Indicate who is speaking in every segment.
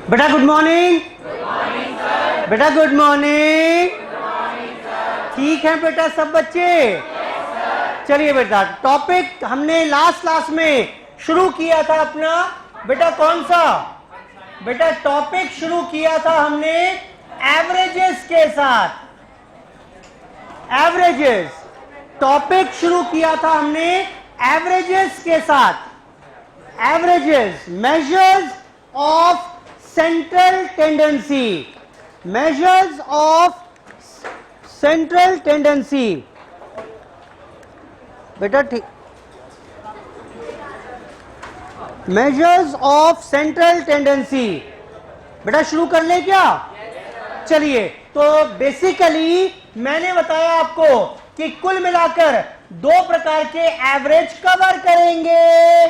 Speaker 1: बेटा good morning. बेटा good morning. ठीक है बेटा सब बच्चे? चलिए बेटा, टॉपिक हमने लास्ट क्लास में शुरू किया था अपना, बेटा कौन सा? बेटा टॉपिक शुरू किया था हमने एवरेजेस के साथ। एवरेजेस, टॉपिक शुरू किया था हमने एवरेजेस के साथ। Averages, measures of central tendency. Measures of central tendency. बेटा ठीक, मेजर्स ऑफ सेंट्रल टेंडेंसी। बेटा शुरू कर ले क्या? चलिए, तो बेसिकली मैंने बताया आपको कि कुल मिलाकर दो प्रकार के एवरेज कवर करेंगे,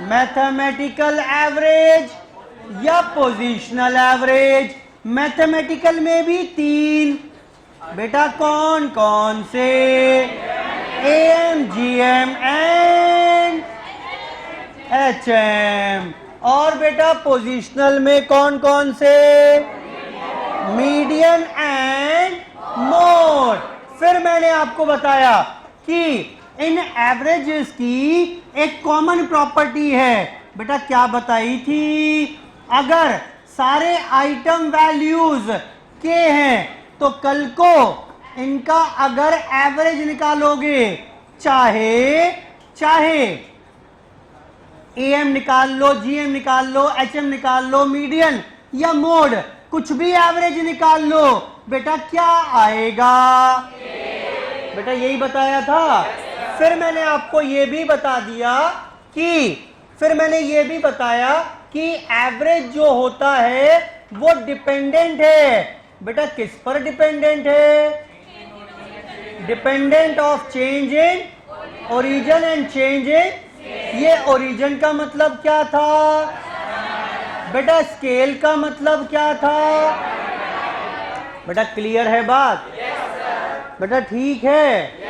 Speaker 1: मैथमेटिकल एवरेज या पोजीशनल एवरेज। मैथमेटिकल में भी तीन, बेटा कौन कौन से? Am, GM and HM. और बेटा पोजीशनल में कौन कौन से? Median and mode. फिर मैंने आपको बताया कि इन एवरेजेस की एक कॉमन प्रॉपर्टी है। बेटा क्या बताई थी? अगर सारे आइटम वैल्यूज के हैं तो कल को इनका अगर एवरेज निकालोगे, चाहे एएम निकाल लो, जीएम निकाल लो, एचएम निकाल लो, मीडियन या मोड, कुछ भी एवरेज निकाल लो, बेटा क्या आएगा? बेटा यही बताया था। फिर मैंने आपको यह भी बता दिया कि एवरेज जो होता है वो डिपेंडेंट है। बेटा किस पर डिपेंडेंट है? Dependent of change in origin and change in. ये ओरिजिन का मतलब क्या था? बेटा स्केल का मतलब क्या था? बेटा क्लियर है बात? बेटा ठीक है।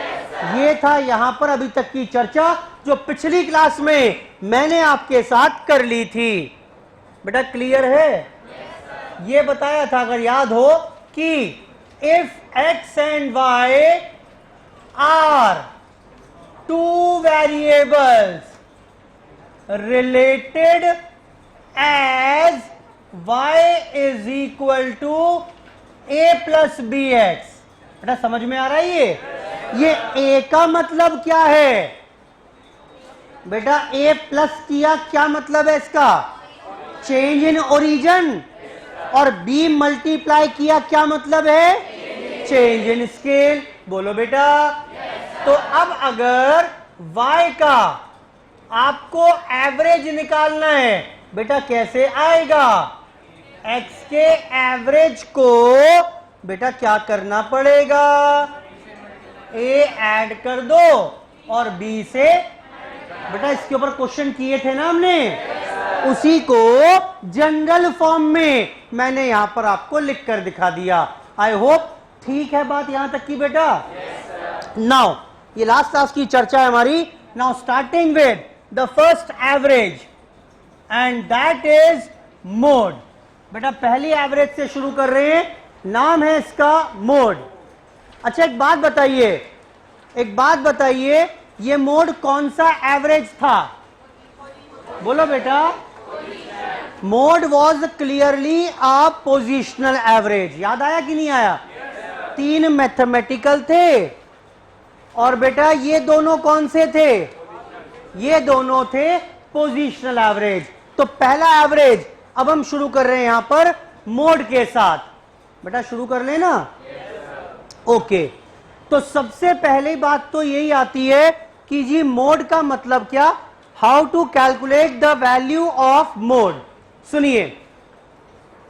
Speaker 1: ये था यहां पर अभी तक की चर्चा जो पिछली क्लास में मैंने आपके साथ कर ली थी। बेटा क्लियर है? ये बताया था, अगर याद हो, कि if x and y are two variables related as y is equal to a plus bx। बेटा समझ में आ रहा है? ये a का मतलब क्या है? बेटा a प्लस किया, क्या मतलब है इसका? Change in origin. और b मल्टीप्लाई किया, क्या मतलब है? Change in scale. बोलो बेटा। तो अब अगर y का आपको एवरेज निकालना है, बेटा कैसे आएगा? x के एवरेज को बेटा क्या करना पड़ेगा? a ऐड कर दो और b से, बेटा इसके ऊपर क्वेश्चन किए थे ना हमने, उसी को जनरल फॉर्म में मैंने यहां पर आपको लिख कर दिखा दिया। आई होप ठीक है बात यहां तक की बेटा? नाउ ये लास्ट क्लास की चर्चा है हमारी। Now starting with the first average and that is mode। बेटा पहली एवरेज से शुरू कर रहे हैं, नाम है इसका मोड। अच्छा एक बात बताइए, ये मोड कौन सा एवरेज था? बोलो बेटा। Mode was clearly a positional average. याद आया कि नहीं आया? तीन मैथमेटिकल थे और बेटा ये दोनों कौन से थे? ये दोनों थे पोजीशनल एवरेज। तो पहला एवरेज अब हम शुरू कर रहे हैं यहां पर मोड के साथ। बेटा शुरू कर लेना। ओके, तो सबसे पहली बात तो यही आती है कि जी मोड का मतलब क्या? How to calculate the value of mode. सुनिए,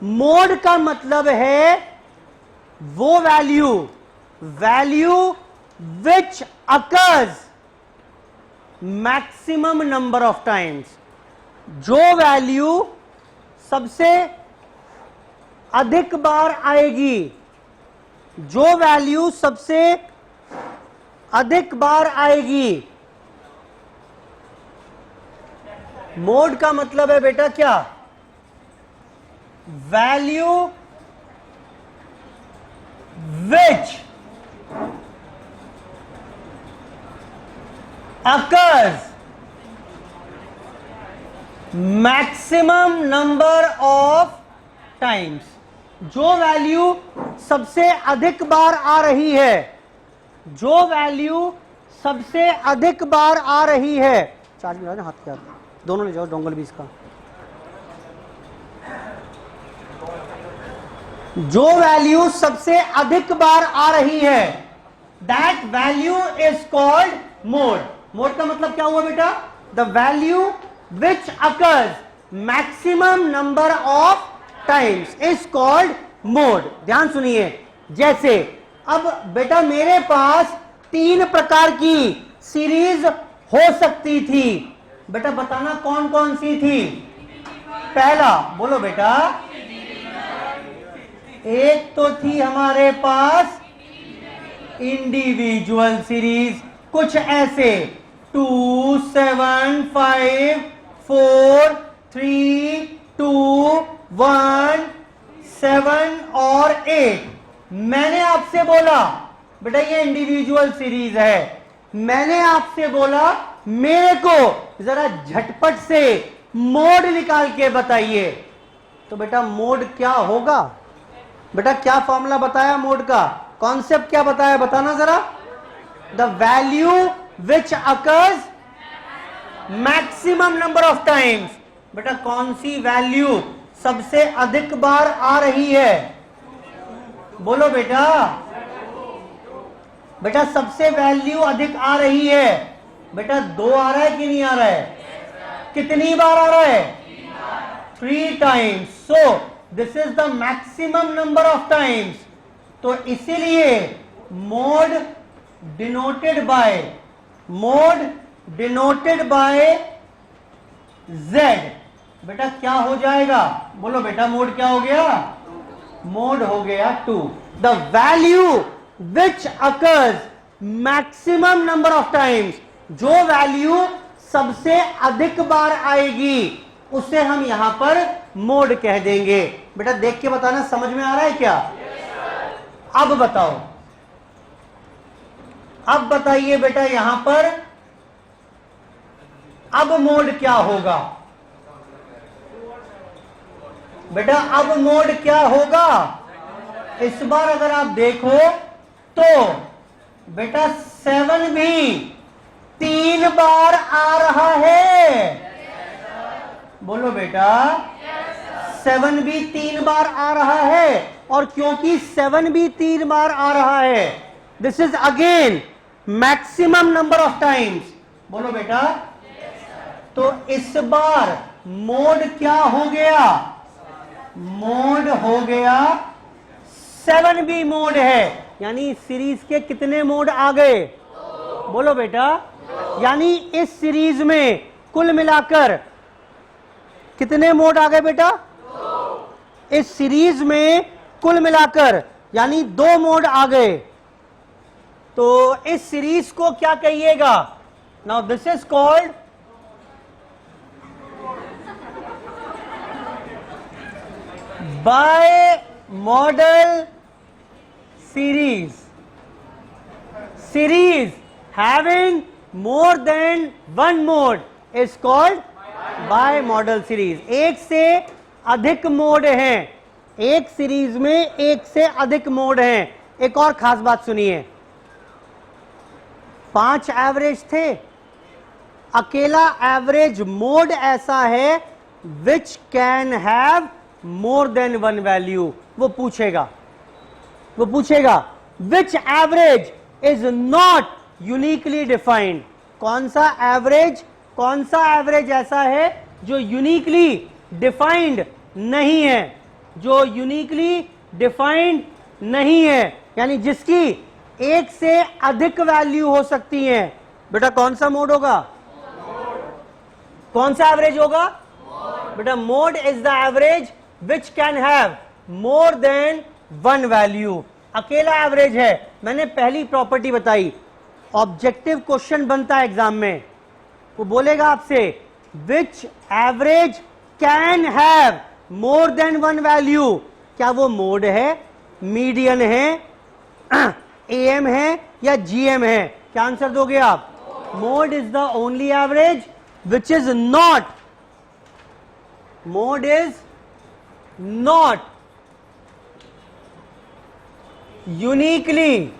Speaker 1: मोड का मतलब है वो value which occurs maximum number of times. जो वैल्यू सबसे अधिक बार आएगी, जो वैल्यू सबसे अधिक बार आएगी मोड का मतलब है बेटा क्या, value which occurs maximum number of times, जो वैल्यू सबसे अधिक बार आ रही है, जो वैल्यू सबसे अधिक बार आ रही है, चार्ज मिला हाथ के हाथ दोनों ले जाओ, डोंगल भी इसका, जो वैल्यू सबसे अधिक बार आ रही है, that value is called mode. Mode का मतलब क्या हुआ बेटा, the value which occurs maximum number of times is called mode. ध्यान सुनिए, जैसे अब बेटा मेरे पास 3 प्रकार की सीरीज हो सकती थी, बेटा बताना कौन कौन सी थी। पहला बोलो बेटा, एक तो थी हमारे पास इंडिविजुअल सीरीज, कुछ ऐसे 2 7 5 4 3 2 1 7 और 8। मैंने आपसे बोला बेटा ये इंडिविजुअल सीरीज है, मैंने आपसे बोला मेरे को जरा झटपट से मोड निकाल के बताइए, तो बेटा मोड क्या होगा, बेटा क्या फॉर्मूला बताया मोड का, कॉन्सेप्ट क्या बताया, बताना जरा। The value which occurs maximum number of times, बेटा कौन सी वैल्यू सबसे अधिक बार आ रही है, बोलो बेटा। बेटा सबसे वैल्यू अधिक आ रही है, बेटा 2 आ रहा है कि नहीं आ रहा है, कितनी बार आ रहा है, 3 times. So this is the maximum number of times, तो इसीलिए मोड डिनोटेड बाय Z, बेटा क्या हो जाएगा, बोलो बेटा मोड क्या हो गया, मोड हो गया 2। The value which occurs maximum number of times, जो वैल्यू सबसे अधिक बार आएगी उसे हम यहां पर मोड कह देंगे। बेटा देख के बताना समझ में आ रहा है क्या। अब बताओ, अब बताइए बेटा यहां पर अब मोड क्या होगा, बेटा अब मोड क्या होगा। इस बार अगर आप देखो तो बेटा 7 भी 3 बार आ रहा है, बोलो बेटा 7 भी 3 बार आ रहा है, और क्योंकि 7 भी 3 बार आ रहा है, this is again maximum number of times, बोलो बेटा। तो इस बार मोड क्या हो गया, मोड हो गया 7 भी मोड है, यानी सीरीज के कितने मोड आ गए, बोलो बेटा। यानी इस सीरीज में कुल मिलाकर कितने मोड आ गए बेटा, इस सीरीज में कुल मिलाकर यानी 2 मोड आ गए। तो इस सीरीज को क्या कहिएगा, now this is called by model series. Series having more than 1 mode is called by model series. एक से अधिक मोड हैं, एक सीरीज में एक से अधिक मोड हैं। एक और खास बात सुनिए, 5 एवरेज थे, अकेला एवरेज मोड ऐसा है which can have more than 1 value. वो पूछेगा which average is not uniquely defined. कौन सा एवरेज ऐसा है जो यूनिकली डिफाइंड नहीं है, जो यूनिकली डिफाइंड नहीं है, यानी जिसकी एक से अधिक वैल्यू हो सकती है। बेटा कौन सा मोड होगा, कौन सा एवरेज होगा, बेटा mode is the average which can have more than 1 value. अकेला एवरेज है। मैंने पहली प्रॉपर्टी बताई, ऑब्जेक्टिव क्वेश्चन बनता है एग्जाम में, वो बोलेगा आपसे which average can have more than one value, क्या वो मोड है, मीडियन है, एएम है या जीएम है? क्या आंसर दोगे आप? Mode is the only average which is not, mode is not uniquely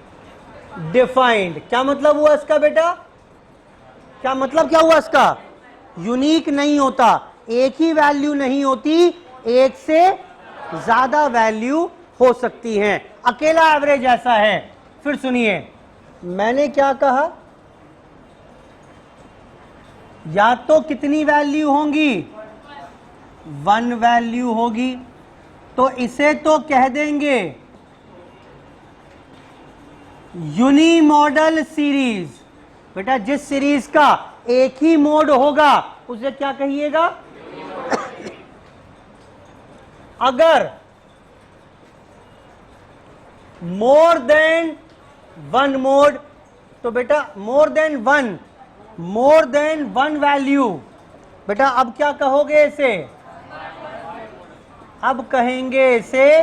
Speaker 1: defined. क्या मतलब हुआ इसका बेटा? क्या मतलब क्या हुआ इसका? यूनिक नहीं होता, एक ही वैल्यू नहीं होती, एक से ज्यादा वैल्यू हो सकती हैं। अकेला एवरेज ऐसा है। फिर सुनिए, मैंने क्या कहा? या तो कितनी वैल्यू होंगी? वन वैल्यू होगी, तो इसे तो कह देंगे यूनिमॉडल सीरीज। बेटा जिस सीरीज का एक ही मोड होगा उसे क्या कहिएगा? अगर मोर देन वन मोड, तो बेटा मोर देन वन वैल्यू, बेटा अब क्या कहोगे इसे? अब कहेंगे इसे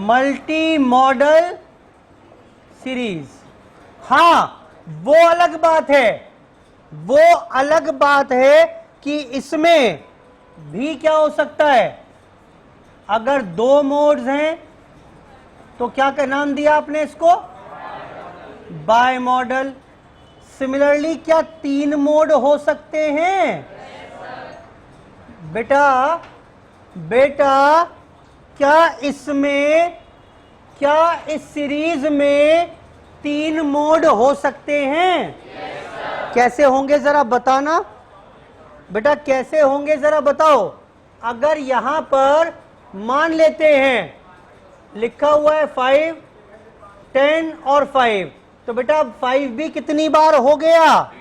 Speaker 1: मल्टी मॉडल सीरीज। हां, वो अलग बात है, वो अलग बात है कि इसमें भी क्या हो सकता है? अगर दो मोड्स हैं तो क्या का नाम दिया आपने इसको? Bye model. सिमिलरली क्या तीन मोड हो सकते हैं? बेटा क्या इसमें, क्या इस सीरीज में तीन मोड हो सकते हैं? कैसे होंगे जरा बताना बेटा, कैसे होंगे जरा बताओ। अगर यहां पर मान लेते हैं लिखा हुआ है 5, 10 और 5, तो बेटा 5 भी कितनी बार हो गया?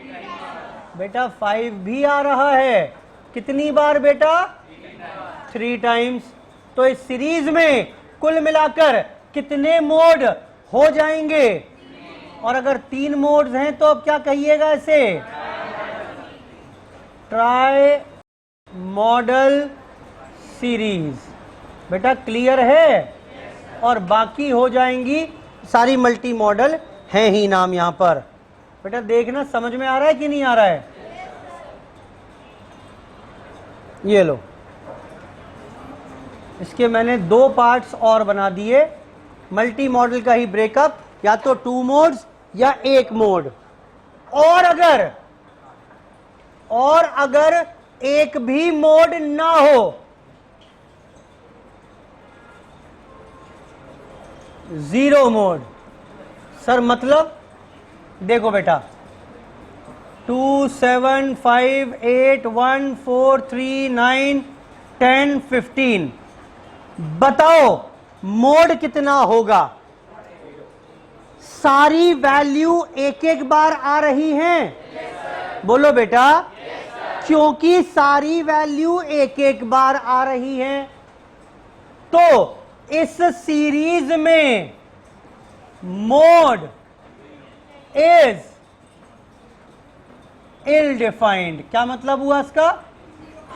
Speaker 1: बेटा 5 भी आ रहा है, कितनी बार बेटा? 3 टाइम्स। तो इस सीरीज में कुल मिलाकर कितने मोड हो जाएंगे? और अगर 3 मोड्स हैं तो अब क्या कहिएगा इसे? Try model series. बेटा क्लियर है? और बाकी हो जाएंगी सारी मल्टी मॉडल हैं ही नाम यहां पर। बेटा देखना समझ में आ रहा है कि नहीं आ रहा है? ये लो, इसके मैंने 2 पार्ट्स और बना दिए। मल्टी मॉडल का ही ब्रेकअप, या तो 2 मोड्स या 1 मोड। और अगर एक भी मोड ना हो, 0 मोड। सर मतलब? देखो बेटा 2, 7, 5, 8, 1, 4, 3, 9, 10, 15, बताओ मोड कितना होगा? सारी वैल्यू एक एक बार आ रही हैं? बोलो बेटा। क्योंकि सारी वैल्यू एक एक बार आ रही हैं, तो इस सीरीज में मोड इज इल डिफाइंड। क्या मतलब हुआ इसका?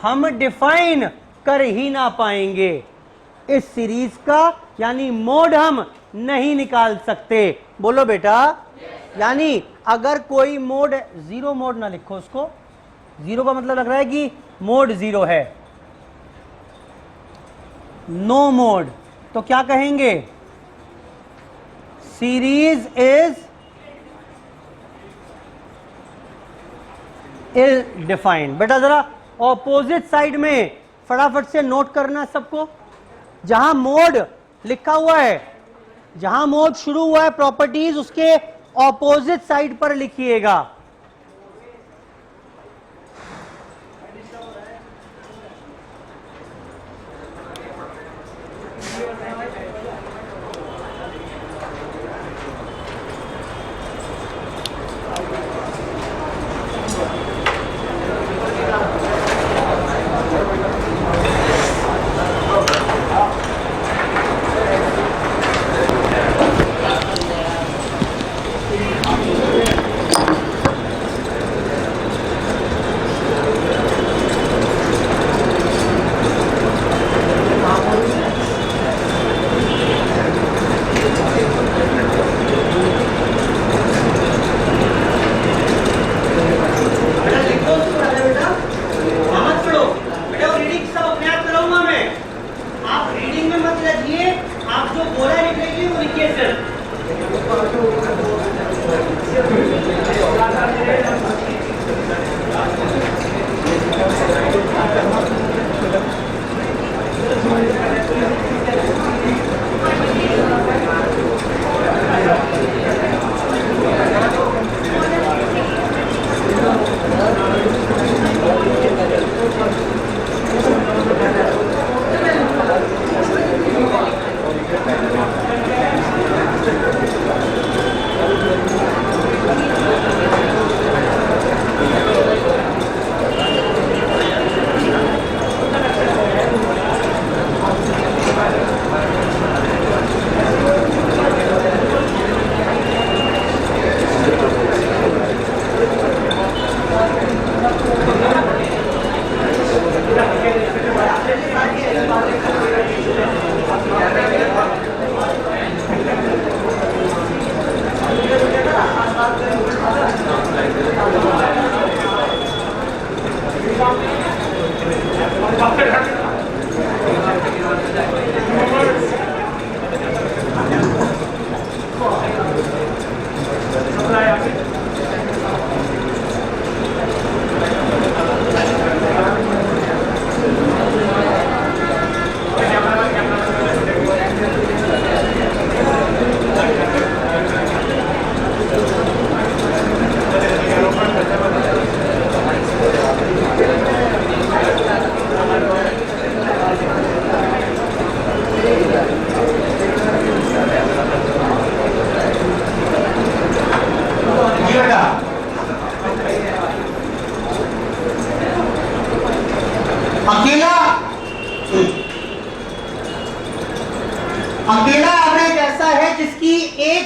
Speaker 1: हम डिफाइन कर ही ना पाएंगे इस सीरीज का, यानी मोड हम नहीं निकाल सकते। बोलो बेटा। यानी अगर कोई मोड, 0 मोड ना लिखो उसको, 0 का मतलब लग रहा है कि मोड 0 है। नो मोड, तो क्या कहेंगे? Series is ill defined. बेटा जरा ऑपोजिट साइड में फटाफट से नोट करना सबको। जहां मोड लिखा हुआ है, जहां मोड शुरू हुआ है प्रॉपर्टीज, उसके ऑपोजिट साइड पर लिखिएगा।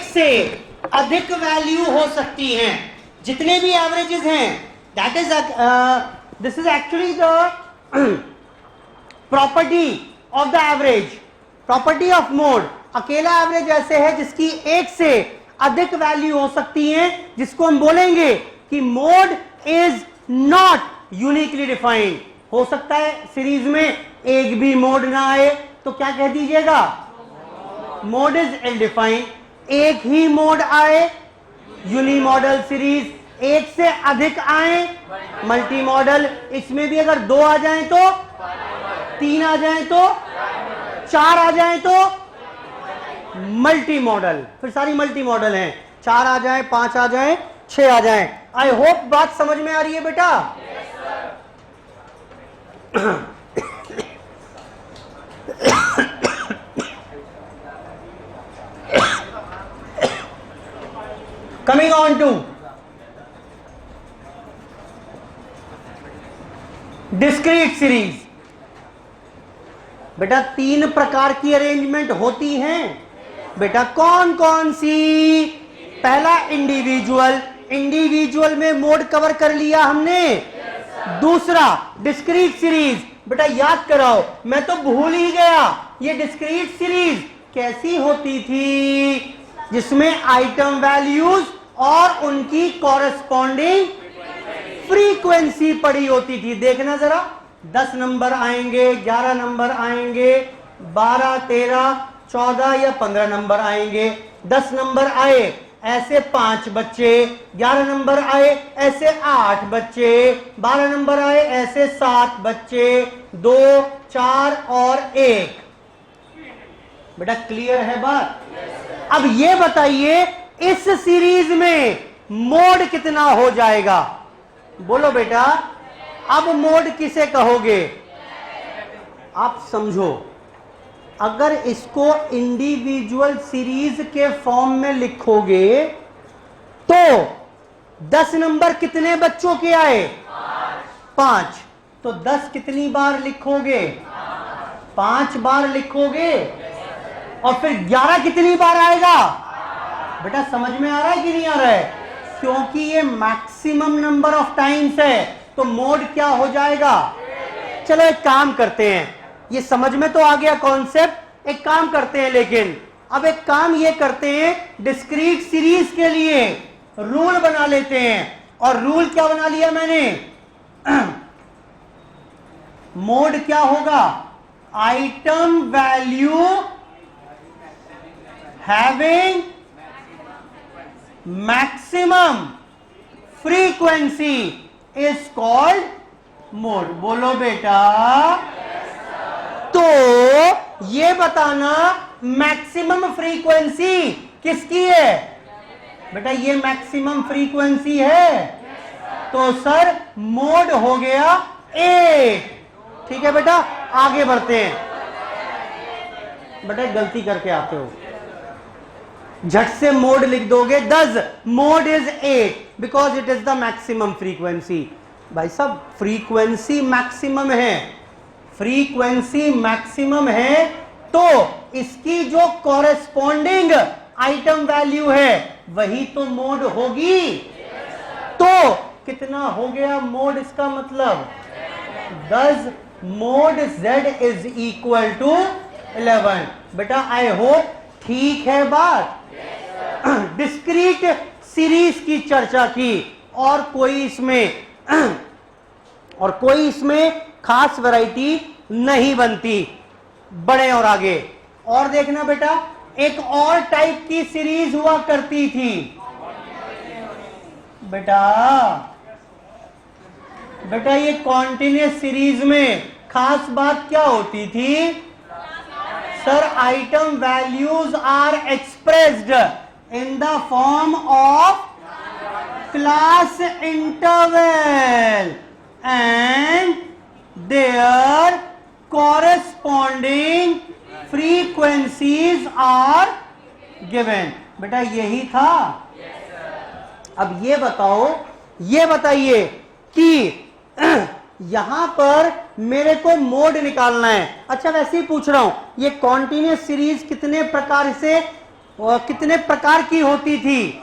Speaker 1: से अधिक वैल्यू हो सकती हैं, जितने भी एवरेजेस हैं, that is this is actually the property of the average, property of mode. अकेला एवरेज ऐसे है जिसकी एक से अधिक वैल्यू हो सकती है, जिसको हम बोलेंगे कि mode is not uniquely defined. हो सकता है सीरीज में एक भी मोड ना आए तो क्या कह दीजिएगा, मोड इज इल डिफाइंड। एक ही मोड आए यूनी मॉडल सीरीज, एक से अधिक आए मल्टी मॉडल, इसमें भी अगर 2 आ जाएं तो, 3 आ जाएं तो, 4 आ जाएं तो मल्टी मॉडल, फिर सारी मल्टी मॉडल हैं। 4 आ जाएं, 5 आ जाएं, 6 आ जाएं। आई होप बात समझ में आ रही है बेटा। Coming on to discrete series. बेटा 3 प्रकार की अरेंजमेंट होती हैं बेटा, कौन कौन सी? पहला इंडिविजुअल, इंडिविजुअल में मोड कवर कर लिया हमने। दूसरा डिस्क्रीट सीरीज, बेटा याद कराओ, मैं तो भूल ही गया, ये डिस्क्रीट सीरीज कैसी होती थी? जिसमें आइटम वैल्यूज और उनकी कॉरेस्पॉन्डिंग फ्रीक्वेंसी पड़ी होती थी। देखना जरा, 10 नंबर आएंगे, 11 नंबर आएंगे, 12, 13, 14 या 15 नंबर आएंगे। 10 नंबर आए ऐसे 5 बच्चे, 11 नंबर आए ऐसे 8 बच्चे, 12 नंबर आए ऐसे 7 बच्चे, 2, 4 और 1। बेटा क्लियर है बात? अब ये बताइए इस सीरीज में मोड कितना हो जाएगा? बोलो बेटा, अब मोड किसे कहोगे? आप समझो, अगर इसको इंडिविजुअल सीरीज के फॉर्म में लिखोगे तो 10 नंबर कितने बच्चों के आए? 5। तो 10 कितनी बार लिखोगे? 5 बार लिखोगे। और फिर 11 कितनी बार आएगा? बेटा समझ में आ रहा है कि नहीं आ रहा है? क्योंकि ये मैक्सिमम नंबर ऑफ टाइम्स है, तो मोड क्या हो जाएगा? चलो एक काम करते हैं, ये समझ में तो आ गया कॉन्सेप्ट। एक काम करते हैं, लेकिन अब एक काम ये करते हैं, डिस्क्रीट सीरीज के लिए रूल बना लेते हैं। और रूल क्या बना लिया मैंने? मोड क्या होगा? Item value having maximum frequency is called mode. बोलो बेटा। तो ये बताना मैक्सिमम फ्रीक्वेंसी किसकी है? बेटा ये मैक्सिमम फ्रीक्वेंसी है, तो सर मोड हो गया 1। ठीक है बेटा, आगे बढ़ते हैं। बेटा गलती करके आते हो, झट से मोड लिख दोगे 10, mode is 8 because it is the maximum frequency. भाई साहब फ्रीक्वेंसी मैक्सिमम है, फ्रीक्वेंसी मैक्सिमम है, तो इसकी जो कॉरेस्पॉन्डिंग आइटम वैल्यू है वही तो मोड होगी। तो कितना हो गया मोड? इसका मतलब 10 mode z is equal to 11। बेटा आई होप ठीक है बात। डिस्क्रीट सीरीज की चर्चा की, और कोई इसमें खास वैरायटी नहीं बनती। बड़े और आगे और देखना बेटा, एक और टाइप की सीरीज हुआ करती थी बेटा ये कॉन्टिन्यूअस सीरीज में खास बात क्या होती थी? Sir item values are expressed in the form of class interval and their corresponding frequencies are given. बेटा यही था। अब ये बताइए कि यहां पर मेरे को मोड निकालना है। अच्छा वैसे ही पूछ रहा हूं, ये कॉन्टिन्यूअस सीरीज कितने प्रकार से और कितने प्रकार की होती थी?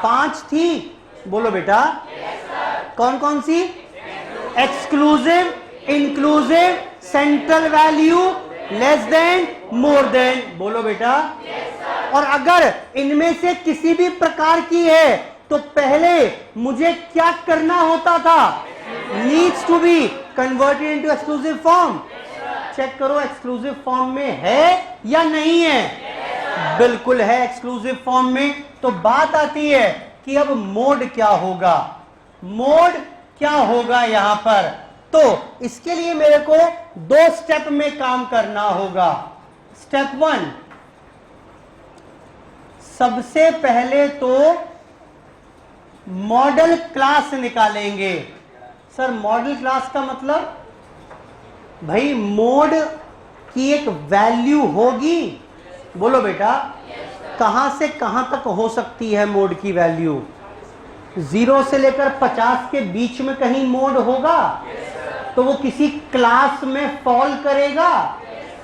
Speaker 1: 5 थी। बोलो बेटा। कौन कौन सी? Exclusive, inclusive, central value, less than, more than. बोलो बेटा। और अगर इनमें से किसी भी प्रकार की है तो पहले मुझे क्या करना होता था? Needs to be converted into exclusive form. Check करो एक्सक्लूसिव फॉर्म में है या नहीं है। बिल्कुल है एक्सक्लूसिव फॉर्म में। तो बात आती है कि अब मोड क्या होगा, मोड क्या होगा यहां पर। तो इसके लिए मेरे को 2 स्टेप में काम करना होगा। स्टेप 1, सबसे पहले तो मॉडल क्लास निकालेंगे। सर मॉडल क्लास का मतलब? भाई मोड की एक वैल्यू होगी। बोलो बेटा। कहां से कहां तक हो सकती है मोड की वैल्यू? 0 से लेकर 50 के बीच में कहीं मोड होगा तो वो किसी क्लास में फॉल करेगा।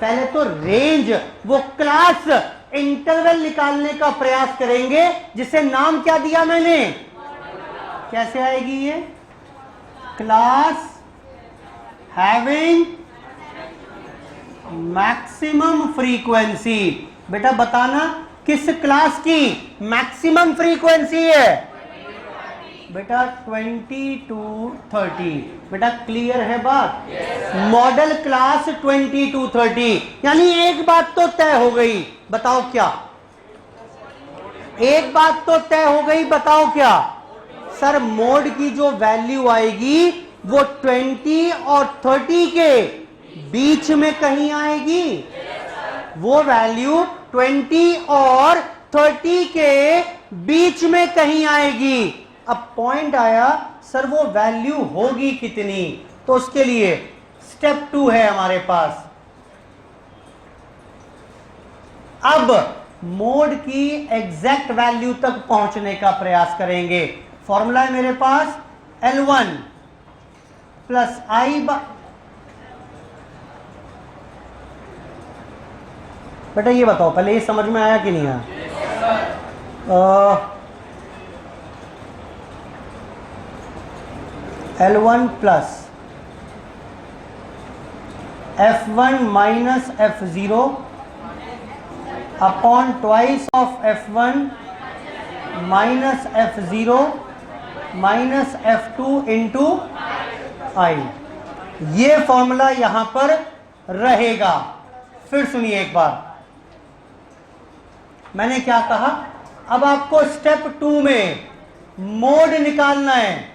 Speaker 1: पहले तो रेंज, वो क्लास इंटरवल निकालने का प्रयास करेंगे जिसे नाम क्या दिया मैंने? कैसे आएगी ये? Class having maximum frequency. बेटा बताना किस क्लास की मैक्सिमम फ्रीक्वेंसी है? बेटा 20 to 30। बेटा क्लियर है बात? Model class 20 to 30। यानी एक बात तो तय हो गई, बताओ क्या? एक बात तो तय हो गई, बताओ क्या? सर मोड की जो वैल्यू आएगी वो 20 और 30 के बीच में कहीं आएगी। वो वैल्यू 20 और 30 के बीच में कहीं आएगी। अब पॉइंट आया, सर वो वैल्यू होगी कितनी? तो उसके लिए स्टेप 2 है हमारे पास। अब मोड की एग्जैक्ट वैल्यू तक पहुंचने का प्रयास करेंगे। फॉर्मूला है मेरे पास L1 प्लस आई। बेटा ये बताओ पहले, ये समझ में आया कि नहीं आया? L1 plus F1 minus F0 upon twice of F1 minus F0 minus F2 into I. ये फॉर्मूला यहां पर रहेगा। फिर सुनिए एक बार, मैंने क्या कहा? अब आपको स्टेप 2 में मोड निकालना है।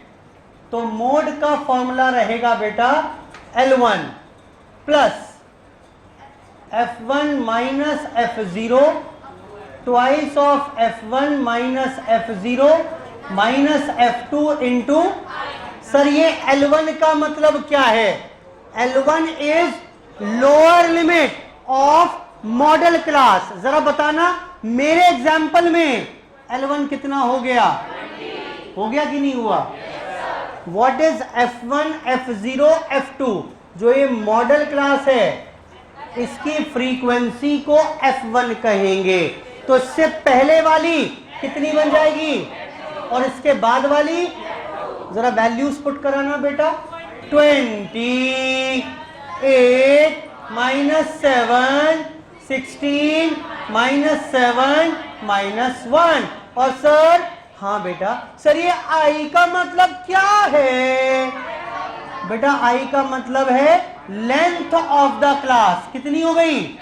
Speaker 1: तो मोड का फॉर्मूला रहेगा बेटा L1 plus F1 minus F0 twice of F1 minus F0 minus F2 into. Sir ये L1 का मतलब क्या है? L1 is lower limit of model class. जरा बताना मेरे एग्जाम्पल में L1 कितना हो गया? हो गया कि नहीं हुआ? What is F1 F0 F2? जो ये मॉडल क्लास है इसकी फ्रीक्वेंसी को F1 कहेंगे। तो इससे पहले वाली कितनी बन जाएगी और इसके बाद वाली? जरा वैल्यूज पुट कराना बेटा। 28 माइनस 7 16 माइनस 7 माइनस 1। और सर हाँ बेटा, सर ये आई का मतलब क्या है? बेटा आई का मतलब है लेंथ ऑफ द क्लास। कितनी हो गई?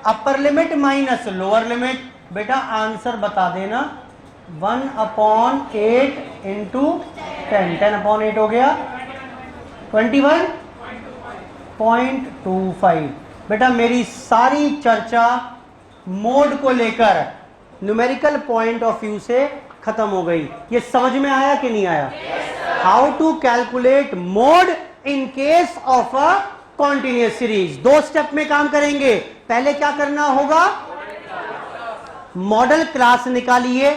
Speaker 1: Upper limit minus lower limit. बेटा आंसर बता देना। 1/8 इंटू 10, 10/8 हो गया 21.25। बेटा मेरी सारी चर्चा मोड को लेकर न्यूमेरिकल पॉइंट ऑफ व्यू से खत्म हो गई। ये समझ में आया कि नहीं आया? How to calculate mode in case of a continuous series. 2 step में काम करेंगे। पहले क्या करना होगा? मॉडल क्लास निकालिए।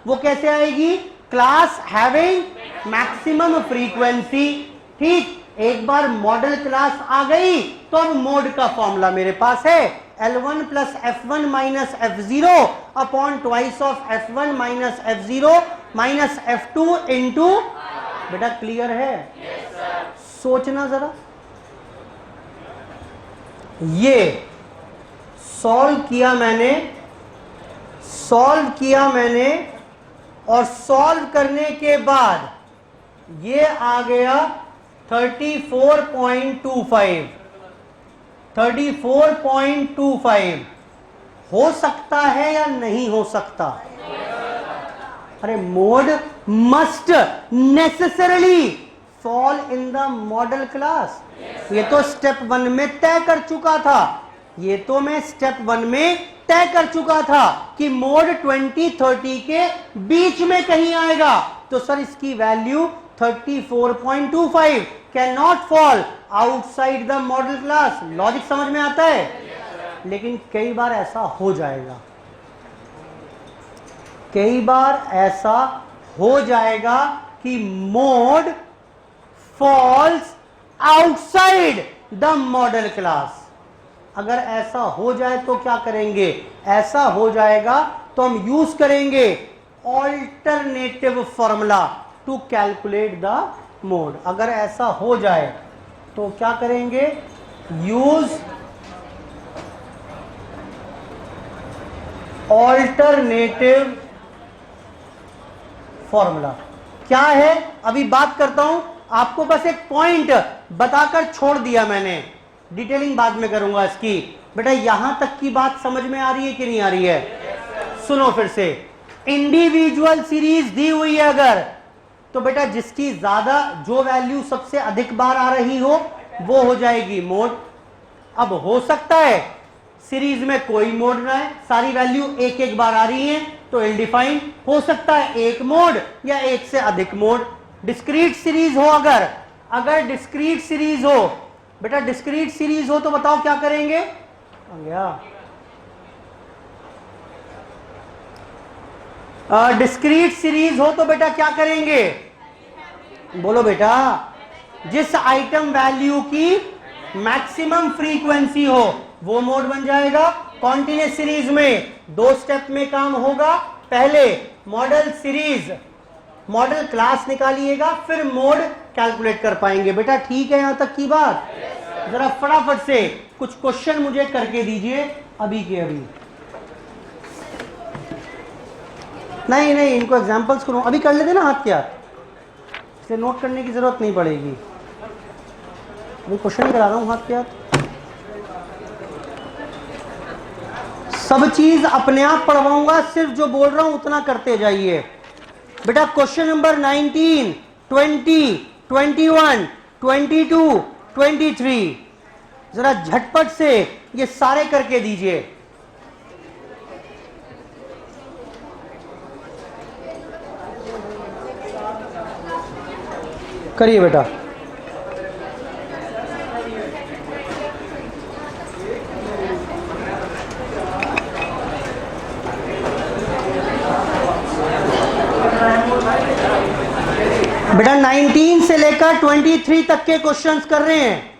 Speaker 1: वो कैसे आएगी? Class having maximum frequency. ठीक, एक बार मॉडल क्लास आ गई तो अब मोड का फॉर्मूला मेरे पास है L1 plus F1 minus F0 upon twice of F1 minus F0 minus F2 into, बेटा क्लियर है? सोचना जरा, ये सॉल्व किया मैंने और सॉल्व करने के बाद ये आ गया 34.25 हो सकता है या नहीं हो सकता? अरे mode must necessarily fall in the modal class. ये तो स्टेप 1 में तय कर चुका था, ये तो मैं स्टेप 1 में तय कर चुका था कि मोड 20-30 के बीच में कहीं आएगा। तो सर इसकी value 34.25 can not fall outside the modal class. Logic समझ में आता है? लेकिन कई बार ऐसा हो जाएगा, कई बार ऐसा हो जाएगा कि mode falls outside the modal class. अगर ऐसा हो जाए तो क्या करेंगे? ऐसा हो जाएगा तो हम यूज करेंगे alternative formula to calculate the mode. अगर ऐसा हो जाए तो क्या करेंगे? Use alternative formula. क्या है अभी बात करता हूं, आपको बस एक पॉइंट बताकर छोड़ दिया मैंने, डिटेलिंग बाद में करूंगा इसकी। बेटा यहां तक की बात समझ में आ रही है कि नहीं आ रही है? सुनो फिर से, इंडिविजुअल सीरीज दी हुई है अगर, तो बेटा जिसकी ज्यादा, जो वैल्यू सबसे अधिक बार आ रही हो वो हो जाएगी मोड। अब हो सकता है सीरीज में कोई मोड ना है, सारी वैल्यू एक एक बार आ रही है तो इनडिफाइंड। हो सकता है एक मोड या एक से अधिक मोड। डिस्क्रीट सीरीज हो, अगर डिस्क्रीट सीरीज हो, बेटा डिस्क्रीट सीरीज हो तो बताओ क्या करेंगे? आ गया डिस्क्रीट सीरीज हो तो बेटा क्या करेंगे? बोलो बेटा, जिस आइटम वैल्यू की मैक्सिमम फ्रीक्वेंसी हो वो मोड बन जाएगा। कॉन्टिन्यूस सीरीज में 2 स्टेप में काम होगा। पहले मॉडल सीरीज, मॉडल क्लास निकालिएगा, फिर मोड कैलकुलेट कर पाएंगे। बेटा ठीक है यहां तक की बात? जरा फटाफट से कुछ क्वेश्चन मुझे करके दीजिए अभी के अभी। नहीं इनको एग्जांपल्स करूं, अभी कर लेते ना हाथ के हाथ, इसलिए नोट करने की जरूरत नहीं पड़ेगी। अभी क्वेश्चन करा रहा हूं हाथ के हाथ। सब चीज अपने आप पढ़वाऊंगा, सिर्फ जो बोल रहा हूं उतना करते जाइए। बेटा क्वेश्चन नंबर 19, 20, 21, 22, 23 जरा झटपट से ये सारे करके दीजिए। करिए बेटा। बेटा 19 से लेकर 23 तक के क्वेश्चंस कर रहे हैं।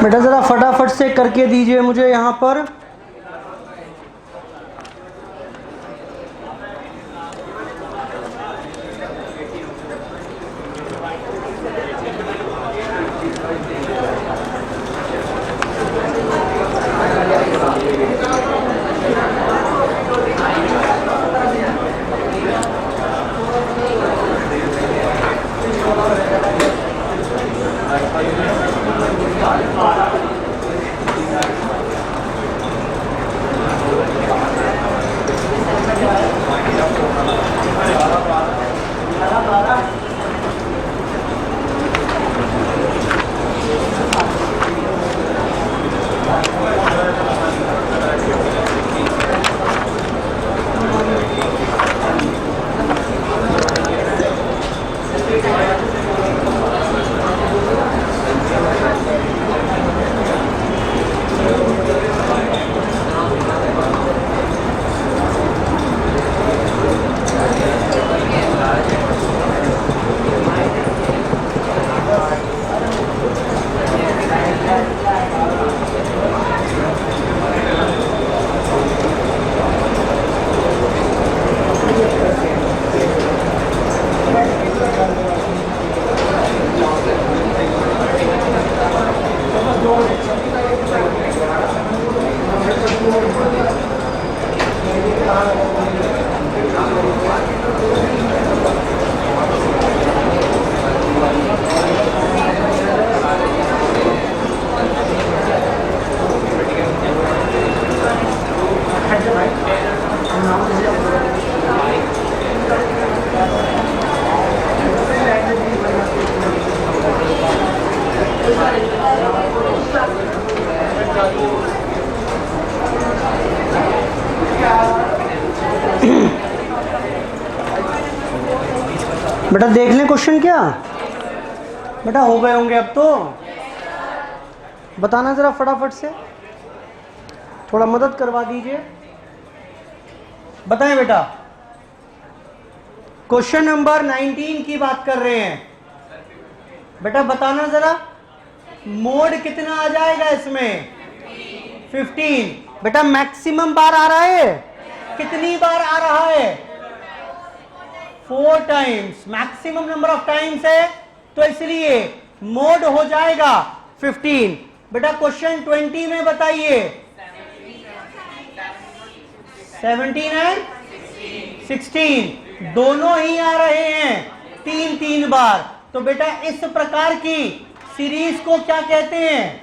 Speaker 1: बेटा जरा फटाफट से करके दीजिए मुझे यहां पर। बेटा देख लें क्वेश्चन क्या बेटा हो गए होंगे अब तो। बताना जरा फटाफट से, थोड़ा मदद करवा दीजिए। बताएं बेटा, क्वेश्चन नंबर 19 की बात कर रहे हैं। बेटा बताना जरा, मोड कितना आ जाएगा इसमें? 15। बेटा मैक्सिमम बार आ रहा है, कितनी बार आ रहा है? 4 times, maximum number of times है, तो इसलिए मोड हो जाएगा 15। बेटा क्वेश्चन 20 में बताइए, 17 एंड 16 दोनों ही आ रहे हैं 3-3 बार। तो बेटा इस प्रकार की सीरीज को क्या कहते हैं?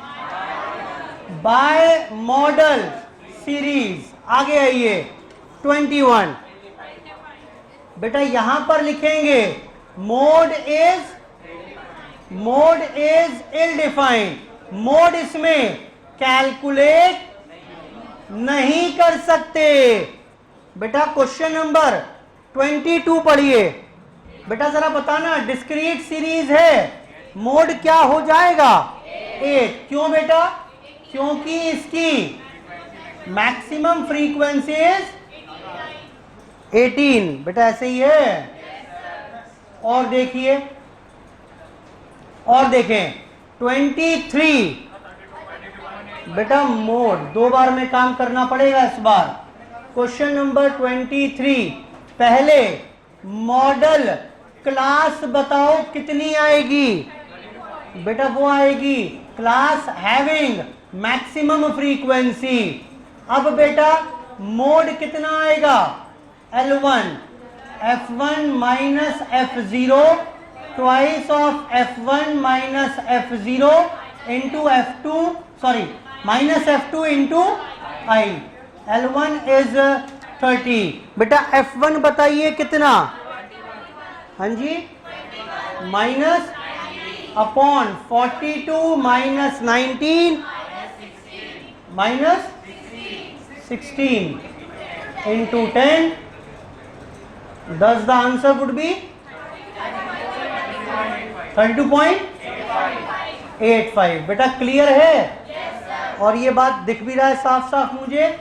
Speaker 1: Bimodal series. आगे आइए 21। बेटा यहां पर लिखेंगे mode is ill defined. Mode इसमें कैलकुलेट नहीं कर सकते। बेटा क्वेश्चन नंबर 22 पढ़िए। बेटा जरा बताना, डिस्क्रीट सीरीज है, मोड क्या हो जाएगा? 8। क्यों बेटा? क्योंकि इसकी मैक्सिमम फ्रीक्वेंसी 18। बेटा ऐसे ही है। और देखिए, और देखें 23। बेटा मोड 2 बार में काम करना पड़ेगा इस बार। क्वेश्चन नंबर 23, पहले मॉडल क्लास बताओ कितनी आएगी? बेटा वो आएगी क्लास हैविंग मैक्सिमम फ्रीक्वेंसी। अब बेटा मोड कितना आएगा? L1, F1 minus F0 twice of F1 minus F0 into F2, sorry minus F2 into I। L1 is 30। बेटा F1 बताइए कितना? हाँ जी, minus upon 42 minus 19 minus 16 into 10। Thus the answer would be 32.85। बेटा क्लियर है? और ये बात दिख भी रहा है साफ साफ मुझे,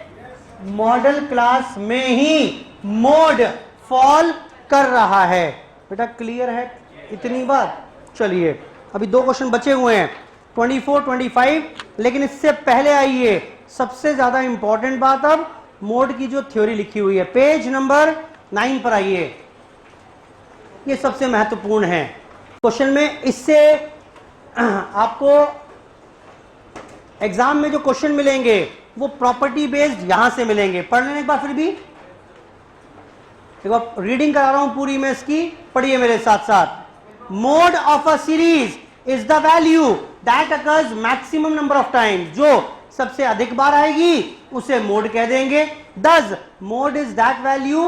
Speaker 1: मॉडल क्लास में ही मोड फॉल कर रहा है। बेटा क्लियर है इतनी बात? चलिए अभी 2 क्वेश्चन बचे हुए हैं। 24, 25, लेकिन इससे पहले आइए सबसे ज्यादा इंपॉर्टेंट बात, अब मोड की जो थ्योरी लिखी हुई है पेज नंबर 9 पर आइए, ये सबसे महत्वपूर्ण है क्वेश्चन में। इससे आपको एग्जाम में जो क्वेश्चन मिलेंगे वो प्रॉपर्टी बेस्ड यहां से मिलेंगे। पढ़ लेने एक बार फिर भी, देखो रीडिंग करा रहा हूं पूरी मैं इसकी, पढ़िए मेरे साथ साथ। Mode of a series is the value that occurs maximum number of time, जो सबसे अधिक बार आएगी उसे मोड कह देंगे। दस mode is that value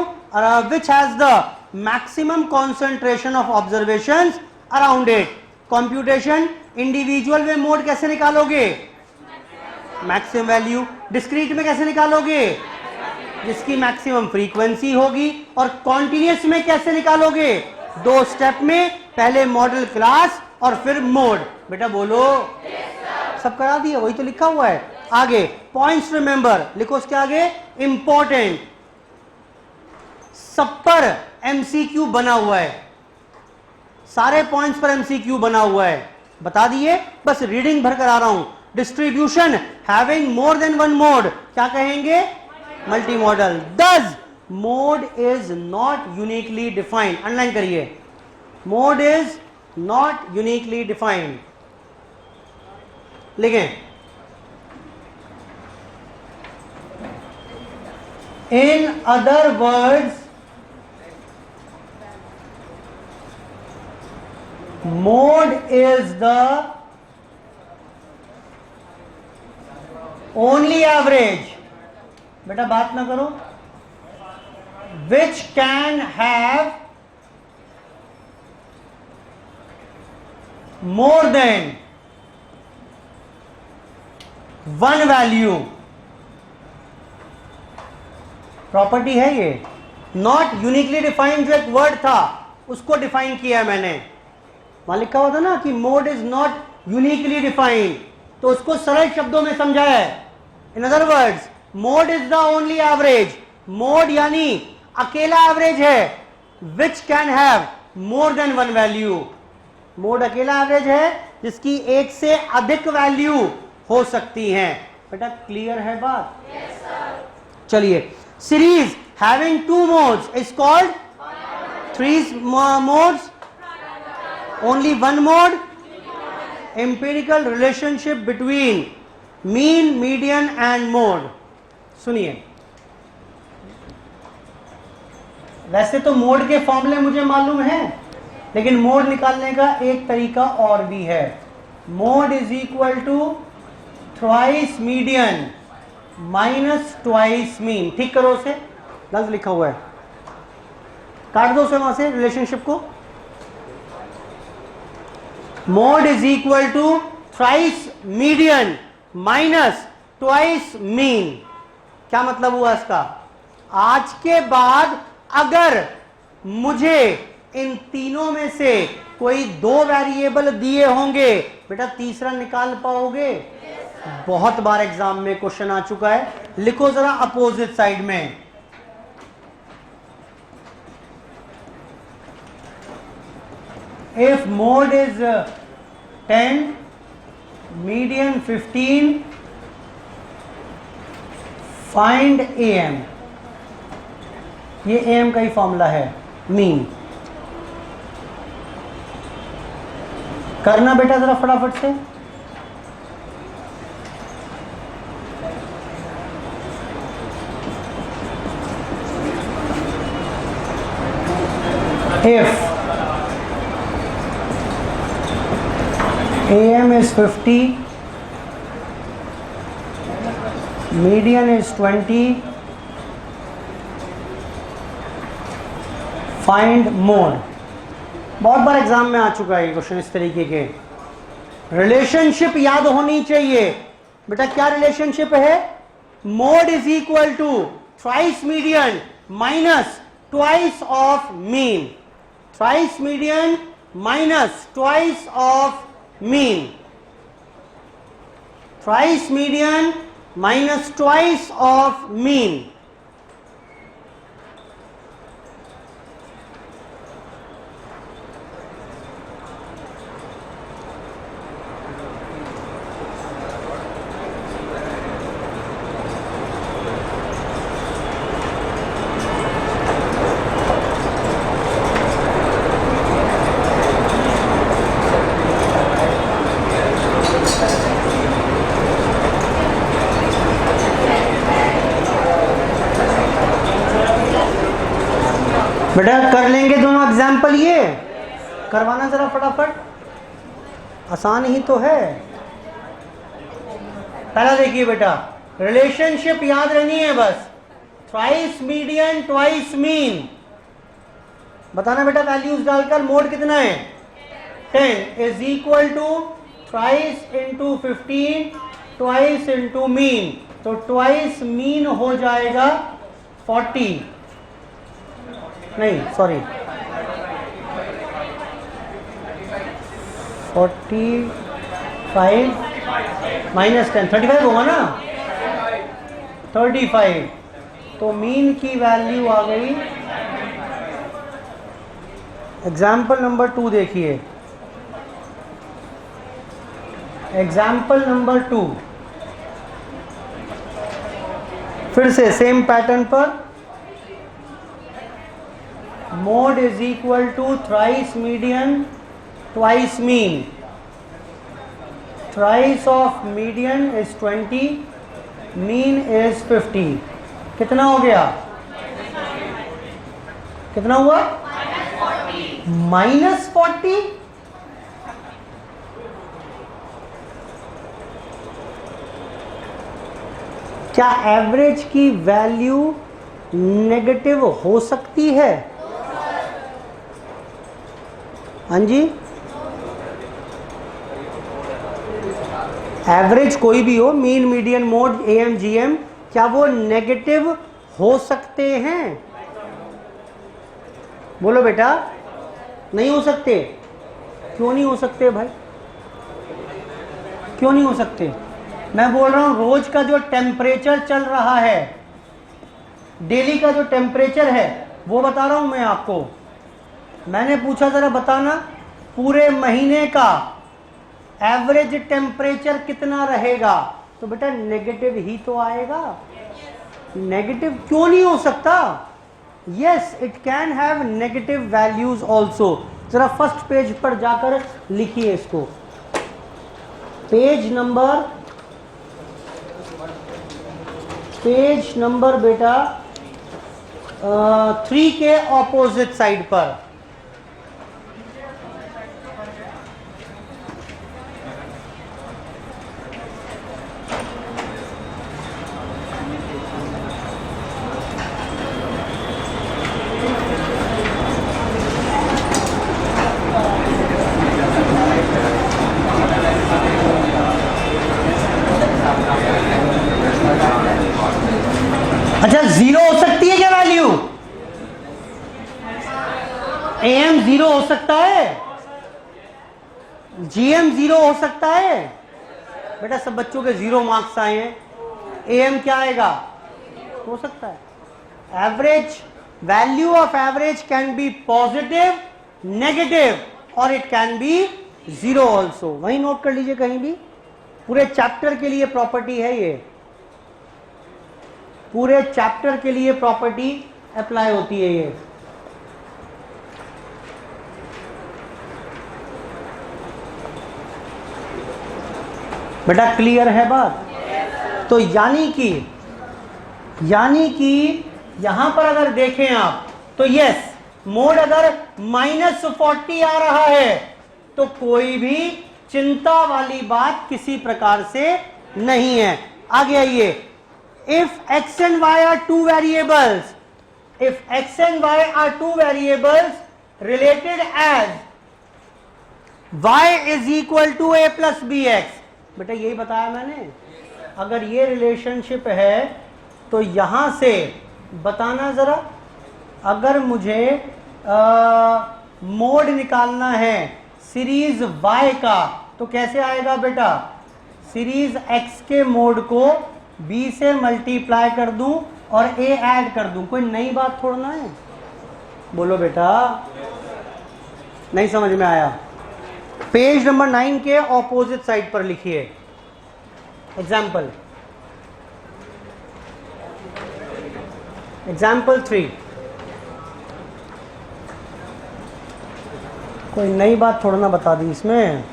Speaker 1: which has the maximum concentration of observations around it. Computation individual में मोड कैसे निकालोगे? Maximum value. डिस्क्रीट में कैसे निकालोगे? जिसकी मैक्सिमम फ्रीक्वेंसी होगी। और कॉन्टिन्यूस में कैसे निकालोगे? दो स्टेप में, पहले मॉडल क्लास और फिर मोड। बेटा बोलो, सब करा दिया, वही तो लिखा हुआ है। आगे पॉइंट्स रिमेंबर लिखो, उसके आगे इंपॉर्टेंट, सब पर एमसीक्यू बना हुआ है, सारे पॉइंट्स पर एमसीक्यू बना हुआ है, बता दिए, बस रीडिंग भर कर आ रहा हूं। Distribution having more than one mode क्या कहेंगे? Multi modal. Thus mode is not uniquely defined, underline करिए, mode is not uniquely defined. लिखें, in other words mode is the only average, बेटा बात ना करो, which can have more than one value। Property है ये, नॉट यूनिकली डिफाइंड, जो एक वर्ड था उसको डिफाइन किया है मैंने। वहां लिखा हुआ था ना कि mode is not uniquely defined, तो उसको सरल शब्दों में समझाया है। In other words mode is the only average, mode यानी अकेला एवरेज है, which can have more than one value. Mode अकेला एवरेज है जिसकी एक से अधिक वैल्यू हो सकती है। बेटा क्लियर है बात? yes, चलिए, series having two modes is called three modes, only one mode, empirical relationship between mean, median and mode। सुनिए, वैसे तो मोड के फॉर्मूले मुझे मालूम है, लेकिन मोड निकालने का एक तरीका और भी है। Mode is equal to thrice median minus twice mean. ठीक करो उसे, गलत लिखा हुआ है, काट दो उसे वहां से रिलेशनशिप को। Mode is equal to thrice median minus twice mean. क्या मतलब हुआ इसका? आज के बाद अगर मुझे इन तीनों में से कोई दो वेरिएबल दिए होंगे, बेटा तीसरा निकाल पाओगे? बहुत बार एग्जाम में क्वेश्चन आ चुका है। लिखो जरा अपोजिट साइड में, if mode is 10, median 15, find AM। ये AM का ही फॉर्मूला है, मीन। करना बेटा जरा फटाफट से। If AM is 50, median is 20, find mode। बहुत बार एग्जाम में आ चुका है ये क्वेश्चन इस तरीके के। रिलेशनशिप याद होनी चाहिए बेटा, क्या रिलेशनशिप है? Mode is equal to thrice median minus twice of mean. Thrice median minus twice of mean. Thrice median minus twice of mean. बेटा कर लेंगे दोनों एग्जाम्पल, ये करवाना जरा फटाफट, आसान ही तो है। पहला देखिए बेटा, रिलेशनशिप याद रहनी है बस, थ्राइस मीडियन ट्वाइस मीन। बताना बेटा वैल्यूज डालकर मोड कितना है 10 is equal to thrice into 15 twice into mean, तो ट्वाइस मीन हो जाएगा 40, नहीं सॉरी 45 माइनस 10 35 होगा ना, 35, तो मीन की वैल्यू आ गई। एग्जाम्पल नंबर 2 देखिए, एग्जाम्पल नंबर 2 फिर से सेम पैटर्न पर, mode is equal to thrice median twice mean, thrice of median is 20, mean is 50, कितना हो गया, कितना हुआ -40। क्या एवरेज की वैल्यू नेगेटिव हो सकती है? हाँ जी, एवरेज कोई भी हो, mean median mode am GM, क्या वो नेगेटिव हो सकते हैं? बोलो बेटा, नहीं हो सकते। क्यों नहीं हो सकते भाई, क्यों नहीं हो सकते? मैं बोल रहा हूं रोज का जो टेम्परेचर चल रहा है, डेली का जो टेम्परेचर है वो बता रहा हूं मैं आपको। मैंने पूछा जरा बताना पूरे महीने का एवरेज टेम्परेचर कितना रहेगा, तो बेटा नेगेटिव ही तो आएगा। नेगेटिव क्यों नहीं हो सकता? Yes, it can have negative values also. जरा फर्स्ट पेज पर जाकर लिखिए इसको, पेज नंबर बेटा 3 के ऑपोजिट साइड पर। अच्छा, 0 हो सकती है क्या वैल्यू? एएम 0 हो सकता है, जीएम 0 हो सकता है। बेटा सब बच्चों के 0 मार्क्स आए हैं, एएम क्या आएगा? हो सकता है। Average, value of average can be positive, negative और इट कैन बी 0 ऑल्सो। वही नोट कर लीजिए कहीं भी, पूरे चैप्टर के लिए प्रॉपर्टी है ये, पूरे चैप्टर के लिए प्रॉपर्टी अप्लाई होती है ये। बेटा क्लियर है बात? तो यानी कि यहां पर अगर देखें आप तो यस, मोड अगर -40 आ रहा है तो कोई भी चिंता वाली बात किसी प्रकार से नहीं है। आगे आइए, if x and y are two variables, if x and y are two variables related as y is equal to a plus bx, बेटा यही बताया मैंने। अगर ये रिलेशनशिप है तो यहां से बताना जरा, अगर मुझे मोड निकालना है सीरीज y का तो कैसे आएगा बेटा? सीरीज x के मोड को b से मल्टीप्लाई कर दूं और a ऐड कर दूं, कोई नई बात थोड़ा है। बोलो बेटा, नहीं समझ में आया? पेज नंबर 9 के ऑपोजिट साइड पर लिखिए एग्जाम्पल 3। कोई नई बात थोड़ा ना बता दी इसमें।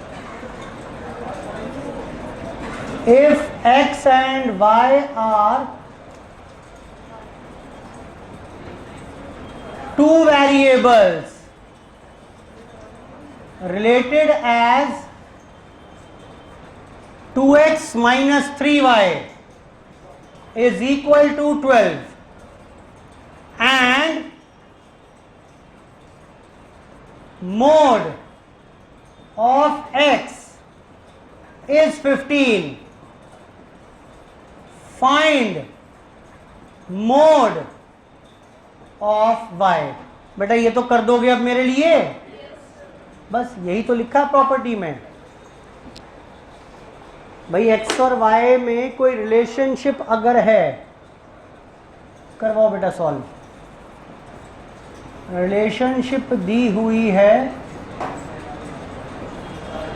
Speaker 1: If x and y are two variables related as 2x minus 3y is equal to 12 and mod of x is 15. Find mod of y। बेटा ये तो कर दोगे अब मेरे लिए? बस यही तो लिखा प्रॉपर्टी में भाई, x और y में कोई रिलेशनशिप अगर है, करवाओ बेटा सॉल्व। रिलेशनशिप दी हुई है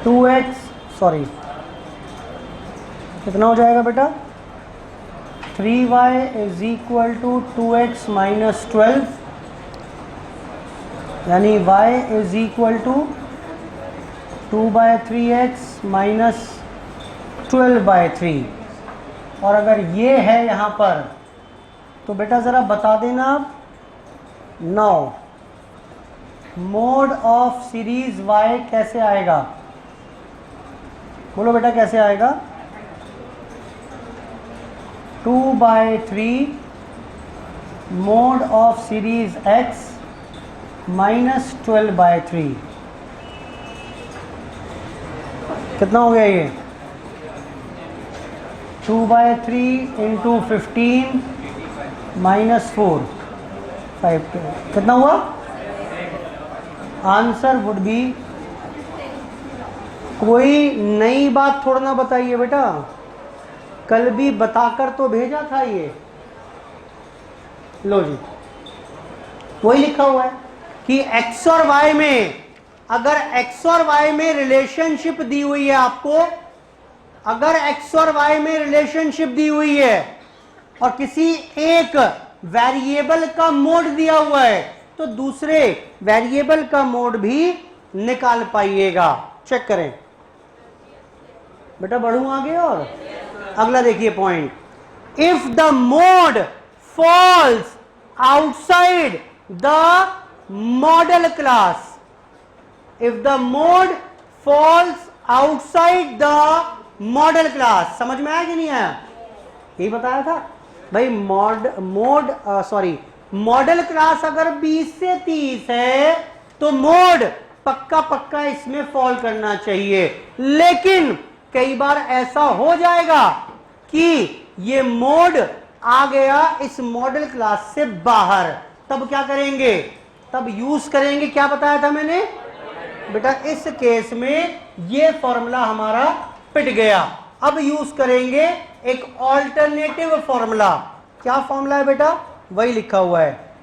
Speaker 1: 2x, सॉरी कितना हो जाएगा बेटा, 3y is equal to 2x minus 12, यानी y is equal to 2/3x minus 12/3। और अगर ये है यहाँ पर तो बेटा ज़रा बता देना आप, now mode of series y कैसे आएगा? बोलो बेटा कैसे आएगा? 2/3 mode of series x minus 12/3। कितना हो गया ये? 2/3 इंटू 15 माइनस 4, 5, कितना हुआ? आंसर वुड बी, कोई नई बात थोड़ा ना बताइए बेटा, कल भी बताकर तो भेजा था ये। लो जी, वही लिखा हुआ है कि x और y में, अगर x और y में रिलेशनशिप दी हुई है आपको, अगर x और y में रिलेशनशिप दी हुई है और किसी एक वेरिएबल का मोड दिया हुआ है, तो दूसरे वेरिएबल का मोड भी निकाल पाइएगा। चेक करें बेटा, बढ़ूं आगे। और अगला देखिए point, if the mode falls outside the modal class, if the mode falls outside the model class, समझ में आया कि नहीं आया? यही बताया था भाई, मॉडल क्लास अगर 20 से 30 है तो मोड पक्का पक्का इसमें फॉल करना चाहिए। लेकिन कई बार ऐसा हो जाएगा कि ये मोड आ गया इस मॉडल क्लास से बाहर, तब क्या करेंगे? तब यूज करेंगे, क्या बताया था मैंने बेटा, इस केस में ये फॉर्मूला हमारा पिट गया। अब यूज करेंगे एक ऑल्टरनेटिव फॉर्मूला। क्या फॉर्मूला है बेटा? वही लिखा हुआ है,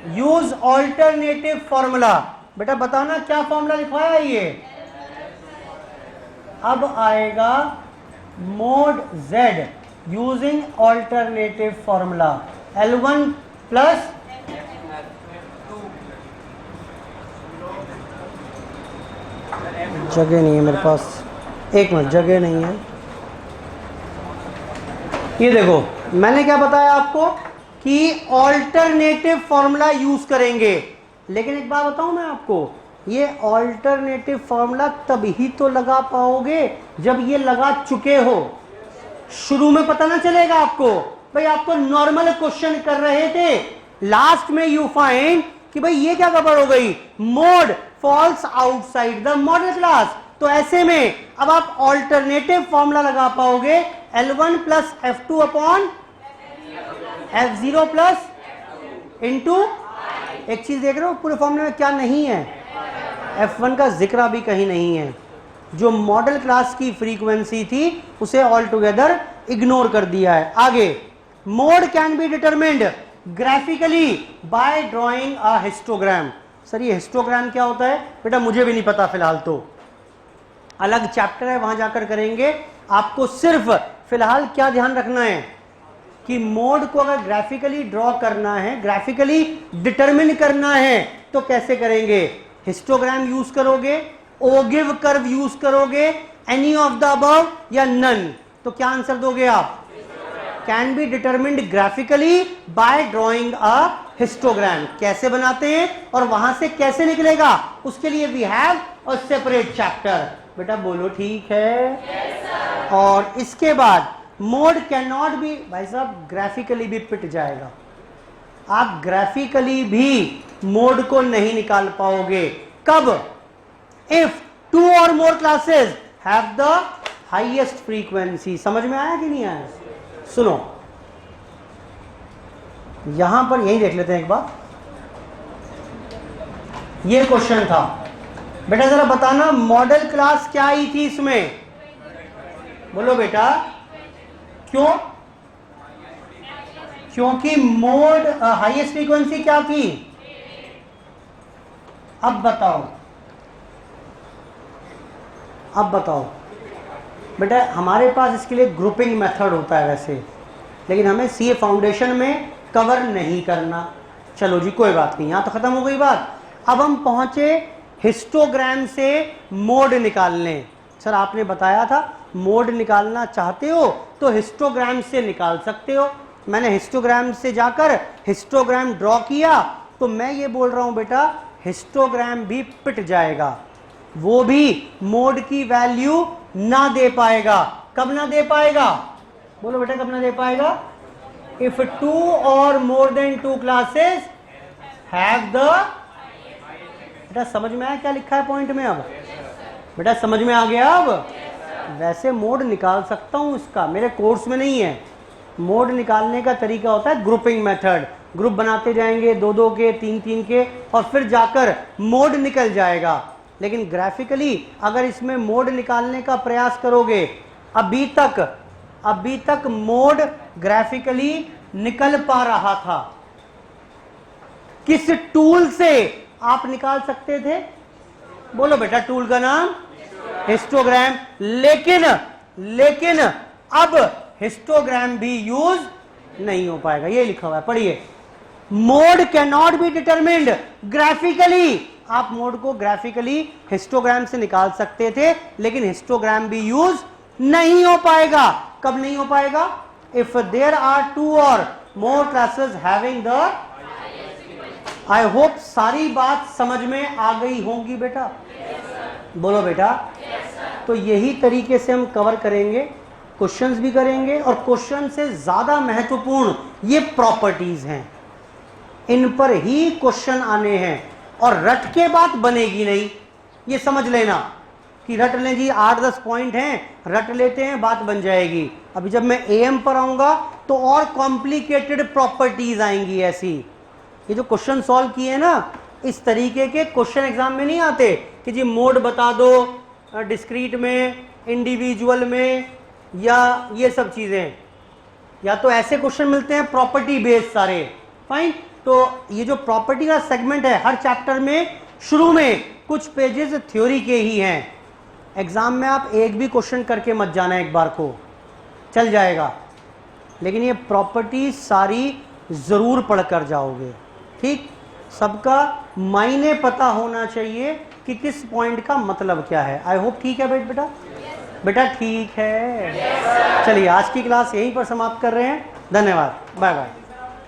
Speaker 1: यूज ऑल्टरनेटिव फॉर्मूला। बेटा बताना क्या फॉर्मूला लिखवाया है ये? अब आएगा mode z using alternative formula, L1 plus जगह नहीं है मेरे पास, एक मिनट, जगह नहीं है। ये देखो मैंने क्या बताया आपको कि ऑल्टरनेटिव फॉर्मूला यूज करेंगे। लेकिन एक बात बताऊं मैं आपको, ये ऑल्टरनेटिव फॉर्मूला तभी तो लगा पाओगे जब ये लगा चुके हो। शुरू में पता ना चलेगा आपको, भाई आपको नॉर्मल क्वेश्चन कर रहे थे, लास्ट में यू फाइंड कि भाई ये क्या गड़बड़ हो गई, mode falls outside the modal class. तो ऐसे में अब आप ऑल्टरनेटिव फॉर्मूला लगा पाओगे, L1 plus F2 upon F0 plus into, एक चीज देख रहे हो पूरे फॉर्मूले में क्या नहीं है, F1 का जिक्र भी कहीं नहीं है। जो मॉडल क्लास की फ्रीक्वेंसी थी उसे ऑल टुगेदर इग्नोर कर दिया है। आगे, mode can be determined graphically bye drawing a histogram. Sir ये हिस्टोग्राम क्या होता है बेटा? मुझे भी नहीं पता फिलहाल, तो अलग चैप्टर है वहां जाकर करेंगे। आपको सिर्फ फिलहाल क्या ध्यान रखना है कि मोड को अगर ग्राफिकली ड्रॉ करना है, ग्राफिकली डिटरमिन करना है, तो कैसे करेंगे? हिस्टोग्राम यूज करोगे, ओगिव कर्व यूज करोगे, एनी ऑफ द अबव या नन? तो क्या आंसर दोगे आप? Can be determined graphically bye drawing a histogram कैसे बनाते हैं और वहां से कैसे निकलेगा, उसके लिए we have a separate chapter. बेटा बोलो ठीक है। yes, और इसके बाद मोड कैन नॉट बी, भाई साहब ग्राफिकली भी पिट जाएगा, आप ग्राफिकली भी मोड को नहीं निकाल पाओगे। कब? इफ 2 और more classes have the highest frequency. समझ में आया कि नहीं आया? सुनो, यहां पर यही देख लेते हैं एक बार। ये क्वेश्चन था बेटा, जरा बताना मॉडल क्लास क्या आई थी इसमें? बोलो बेटा, क्यों? क्योंकि मोड हाईएस्ट फ्रीक्वेंसी क्या थी? अब बताओ, अब बताओ बेटा। हमारे पास इसके लिए ग्रुपिंग मेथड होता है वैसे, लेकिन हमें सीए फाउंडेशन में कवर नहीं करना। चलो जी कोई बात नहीं, यहां तो खत्म हो गई बात। अब हम पहुंचे हिस्टोग्राम से मोड निकालने। सर आपने बताया था मोड निकालना चाहते हो तो हिस्टोग्राम से निकाल सकते हो। मैंने हिस्टोग्राम से जाकर हिस्टोग्राम ड्रॉ किया, तो मैं ये बोल रहा हूं बेटा हिस्टोग्राम भी पिट जाएगा, वो भी मोड की वैल्यू ना दे पाएगा। कब ना दे पाएगा? बोलो बेटा कब ना दे पाएगा? इफ 2 और more than 2 classes have the, बेटा समझ में आया क्या लिखा है पॉइंट में? अब बेटा समझ में आ गया? अब वैसे मोड निकाल सकता हूं इसका, मेरे कोर्स में नहीं है। मोड निकालने का तरीका होता है ग्रुपिंग मेथड, ग्रुप बनाते जाएंगे 2-2 के, 3-3 के, और फिर जाकर मोड निकल जाएगा। लेकिन ग्राफिकली अगर इसमें मोड निकालने का प्रयास करोगे, अभी तक मोड ग्राफिकली निकल पा रहा था। किस टूल से आप निकाल सकते थे? बोलो बेटा, टूल का नाम हिस्टोग्राम। लेकिन अब हिस्टोग्राम भी यूज नहीं हो पाएगा। ये लिखा हुआ है, पढ़िए। Mode can not be determined graphically. आप मोड को ग्राफिकली हिस्टोग्राम से निकाल सकते थे, लेकिन हिस्टोग्राम भी यूज नहीं हो पाएगा। कब नहीं हो पाएगा? इफ देयर आर 2 और more classes having the, I hope सारी बात समझ में आ गई होंगी बेटा। बोलो बेटा। तो यही तरीके से हम कवर करेंगे, क्वेश्चंस भी करेंगे, और क्वेश्चन से ज्यादा महत्वपूर्ण ये प्रॉपर्टीज हैं, इन पर ही क्वेश्चन आने हैं। और रट के बात बनेगी नहीं, ये समझ लेना कि रट लें जी 8-10 पॉइंट हैं, रट लेते हैं बात बन जाएगी। अभी जब मैं एएम पर आऊंगा तो और कॉम्प्लिकेटेड प्रॉपर्टीज आएंगी ऐसी। ये जो क्वेश्चन सॉल्व किए ना, इस तरीके के क्वेश्चन एग्जाम में नहीं आते कि जी मोड बता दो डिस्क्रीट में, इंडिविजुअल में, या ये सब चीजें। या तो ऐसे क्वेश्चन मिलते हैं प्रॉपर्टी बेस्ड सारे, फाइन। तो ये जो प्रॉपर्टी का सेगमेंट है, हर चैप्टर में शुरू में कुछ पेजेस थ्योरी के ही हैं। एग्जाम में आप एक भी क्वेश्चन करके मत जाना, एक बार को चल जाएगा, लेकिन ये प्रॉपर्टी सारी जरूर पढ़कर जाओगे। ठीक, सबका मायने पता होना चाहिए कि किस पॉइंट का मतलब क्या है। आई होप ठीक है बेटा। बेटा ठीक है। चलिए आज की क्लास यहीं पर समाप्त कर रहे हैं। धन्यवाद, बाय बाय।